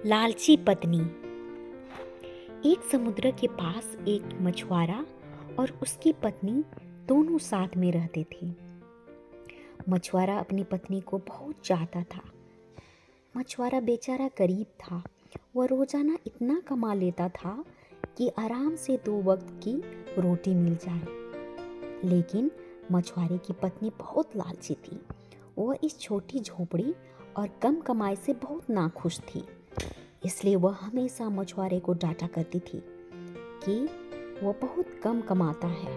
लालची पत्नी। एक समुद्र के पास एक मछुआरा और उसकी पत्नी दोनों साथ में रहते थे। मछुआरा अपनी पत्नी को बहुत चाहता था। मछुआरा बेचारा गरीब था। वह रोजाना इतना कमा लेता था कि आराम से 2 वक्त की रोटी मिल जाए। लेकिन मछुआरे की पत्नी बहुत लालची थी। वह इस छोटी झोपड़ी और कम कमाई से बहुत नाखुश थी। इसलिए वह हमेशा मछुआरे को डांटा करती थी कि वह बहुत कम कमाता है।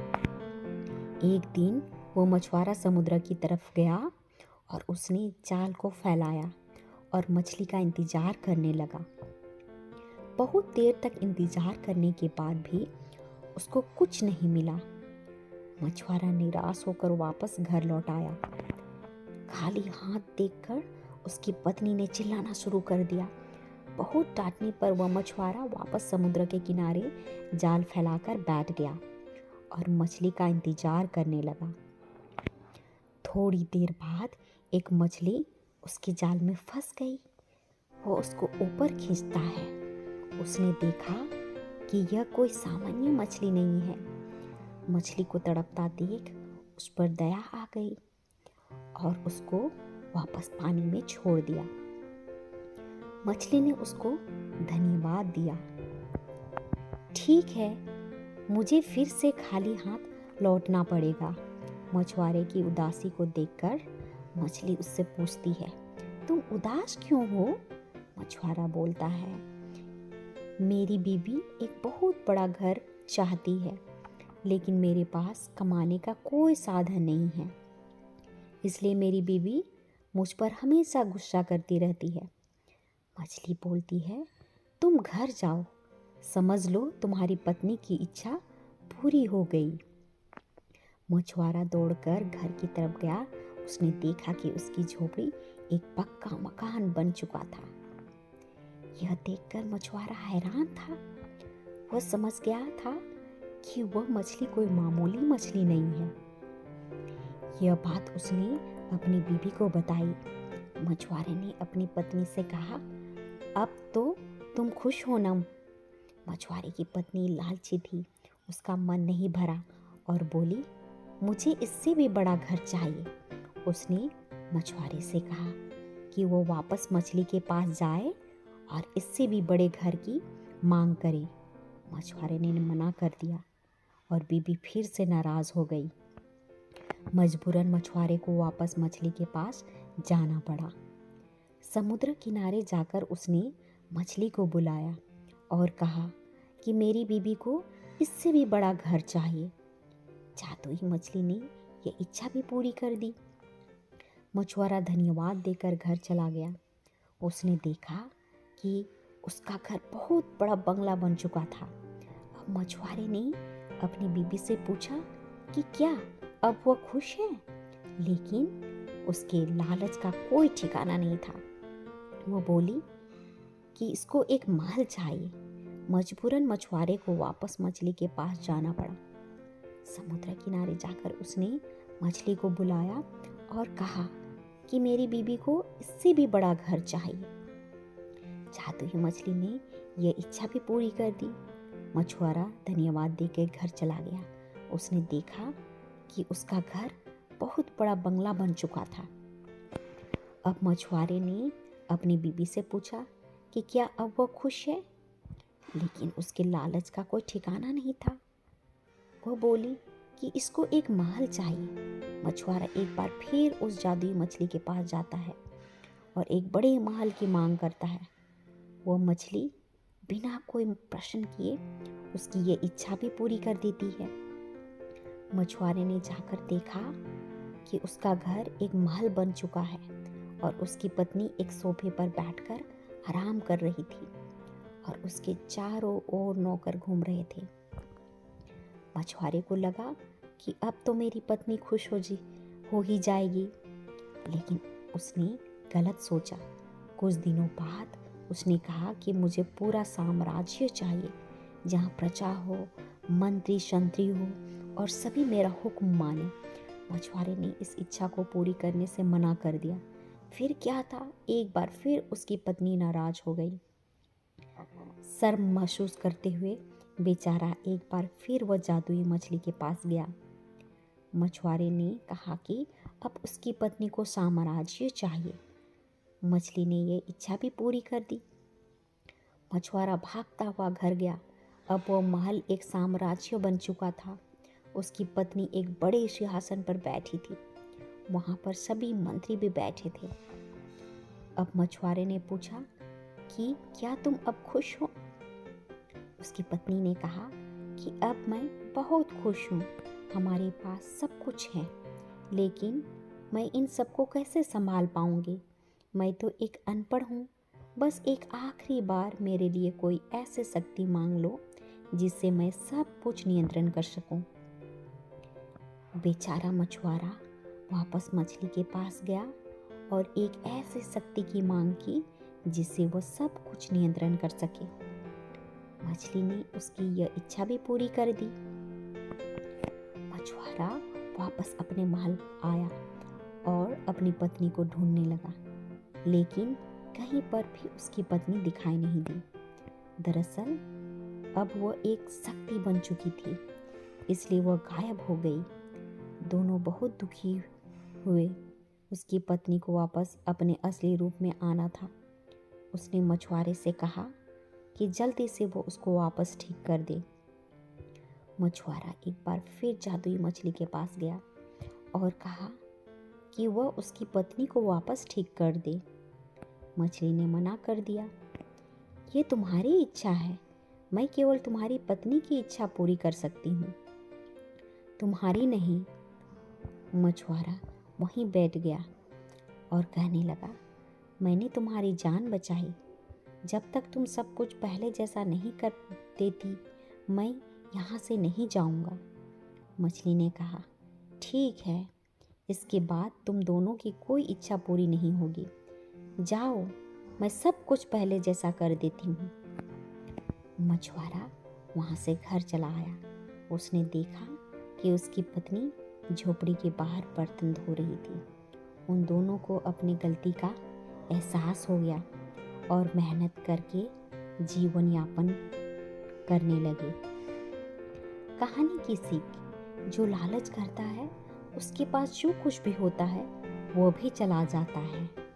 एक दिन वो मछुआरा समुद्र की तरफ गया और उसने जाल को फैलाया और मछली का इंतजार करने लगा। बहुत देर तक इंतजार करने के बाद भी उसको कुछ नहीं मिला। मछुआरा निराश होकर वापस घर लौट आया। खाली हाथ देखकर उसकी पत्नी ने चिल्लाना शुरू कर दिया। बहुत डांटने पर वह मछुआरा वापस समुद्र के किनारे जाल फैलाकर बैठ गया और मछली का इंतजार करने लगा। थोड़ी देर बाद एक मछली उसके जाल में फंस गई। वो उसको ऊपर खींचता है। उसने देखा कि यह कोई सामान्य मछली नहीं है। मछली को तड़पता देख उस पर दया आ गई और उसको वापस पानी में छोड़ दिया। मछली ने उसको धन्यवाद दिया। ठीक है, मुझे फिर से खाली हाथ लौटना पड़ेगा। मछुआरे की उदासी को देखकर मछली उससे पूछती है, तुम उदास क्यों हो? मछुआरा बोलता है, मेरी बीवी एक बहुत बड़ा घर चाहती है, लेकिन मेरे पास कमाने का कोई साधन नहीं है। इसलिए मेरी बीवी मुझ पर हमेशा गुस्सा करती रहती है। मछली बोलती है, तुम घर जाओ, समझ लो तुम्हारी पत्नी की इच्छा पूरी हो गई। मछुआरा दौड़कर घर की तरफ गया। उसने देखा कि उसकी झोपड़ी एक पक्का मकान बन चुका था। यह देखकर मछुआरा हैरान था। वह समझ गया था कि वह मछली कोई मामूली मछली नहीं है। यह बात उसने अपनी बीवी को बताई। मछुआरे ने अपनी पत्नी से कहा, अब तो तुम खुश हो ना? मछुआरे की पत्नी लालची थी। उसका मन नहीं भरा और बोली, मुझे इससे भी बड़ा घर चाहिए। उसने मछुआरे से कहा कि वो वापस मछली के पास जाए और इससे भी बड़े घर की मांग करे। मछुआरे ने मना कर दिया और बीबी फिर से नाराज हो गई। मजबूरन मछुआरे को वापस मछली के पास जाना पड़ा। समुद्र किनारे जाकर उसने मछली को बुलाया और कहा कि मेरी बीबी को इससे भी बड़ा घर चाहिए। जादुई मछली ने यह इच्छा भी पूरी कर दी। मछुआरा धन्यवाद देकर घर चला गया। उसने देखा कि उसका घर बहुत बड़ा बंगला बन चुका था। अब मछुआरे ने अपनी बीबी से पूछा कि क्या अब वह खुश है? लेकिन उसके लालच का कोई ठिकाना नहीं था। वह बोली कि इसको एक महल चाहिए। मजबूरन मछुआरे को वापस मछली के पास जाना पड़ा। समुद्र किनारे जाकर उसने मछली को बुलाया और कहा कि मेरी बीबी को इससे भी बड़ा घर चाहिए। जादुई मछली ने यह इच्छा भी पूरी कर दी। मछुआरा धन्यवाद देकर घर चला गया। उसने देखा कि उसका घर बहुत बड़ा बंगला बन चुका था। अब मछुआरे ने अपनी बीबी से पूछा कि क्या अब वह खुश है? लेकिन उसके लालच का कोई ठिकाना नहीं था। वह बोली कि इसको एक महल चाहिए। मछुआरा एक बार फिर उस जादुई मछली के पास जाता है और एक बड़े महल की मांग करता है। वह मछली बिना कोई प्रश्न किए उसकी ये इच्छा भी पूरी कर देती है। मछुआरे ने जाकर देखा कि उसका घर एक महल बन चुका है और उसकी पत्नी एक सोफे पर बैठकर आराम कर रही थी और उसके चारों ओर नौकर घूम रहे थे। मछुआरे को लगा कि अब तो मेरी पत्नी खुश हो ही जाएगी, लेकिन उसने गलत सोचा। कुछ दिनों बाद उसने कहा कि मुझे पूरा साम्राज्य चाहिए, जहाँ प्रजा हो, मंत्री शंत्री हो और सभी मेरा हुक्म माने। मछुआरे ने इस इच्छा को पूरी करने से मना कर दिया। फिर क्या था, एक बार फिर उसकी पत्नी नाराज हो गई। शर्म महसूस करते हुए बेचारा एक बार फिर वह जादुई मछली के पास गया। मछुआरे ने कहा कि अब उसकी पत्नी को साम्राज्य चाहिए। मछली ने यह इच्छा भी पूरी कर दी। मछुआरा भागता हुआ घर गया। अब वह महल एक साम्राज्य बन चुका था। उसकी पत्नी एक बड़े सिंहासन पर बैठी थी। वहां पर सभी मंत्री भी बैठे थे। अब मछुआरे ने पूछा कि क्या तुम अब खुश हो? उसकी पत्नी ने कहा कि अब मैं बहुत खुश हूँ। हमारे पास सब कुछ है, लेकिन मैं इन सबको कैसे संभाल पाऊंगी? मैं तो एक अनपढ़ हूँ। बस एक आखिरी बार मेरे लिए कोई ऐसी शक्ति मांग लो जिससे मैं सब कुछ नियंत्रण कर सकूं। बेचारा मछुआरा वापस मछली के पास गया और एक ऐसी शक्ति की मांग की जिससे वह सब कुछ नियंत्रण कर सके। मछली ने उसकी यह इच्छा भी पूरी कर दी। मछुआरा वापस अपने महल आया और अपनी पत्नी को ढूंढने लगा, लेकिन कहीं पर भी उसकी पत्नी दिखाई नहीं दी। दरअसल अब वह एक शक्ति बन चुकी थी, इसलिए वह गायब हो गई। दोनों बहुत दुखी हुए। उसकी पत्नी को वापस अपने असली रूप में आना था। उसने मछुआरे से कहा कि जल्दी से वो उसको वापस ठीक कर दे। मछुआरा एक बार फिर जादुई मछली के पास गया और कहा कि वह उसकी पत्नी को वापस ठीक कर दे। मछली ने मना कर दिया, ये तुम्हारी इच्छा है, मैं केवल तुम्हारी पत्नी की इच्छा पूरी कर सकती हूँ, तुम्हारी नहीं। मछुआरा वहीं बैठ गया और कहने लगा, मैंने तुम्हारी जान बचाई। जब तक तुम सब कुछ पहले जैसा नहीं कर देती, मैं यहाँ से नहीं जाऊँगा। मछली ने कहा, ठीक है, इसके बाद तुम दोनों की कोई इच्छा पूरी नहीं होगी। जाओ, मैं सब कुछ पहले जैसा कर देती हूँ। मछुआरा वहाँ से घर चला आया। उसने देखा कि उसकी पत्नी झोपड़ी के बाहर बर्तन धो रही थी। उन दोनों को अपनी गलती का एहसास हो गया और मेहनत करके जीवन यापन करने लगे। कहानी की सीख, जो लालच करता है उसके पास जो कुछ भी होता है वो भी चला जाता है।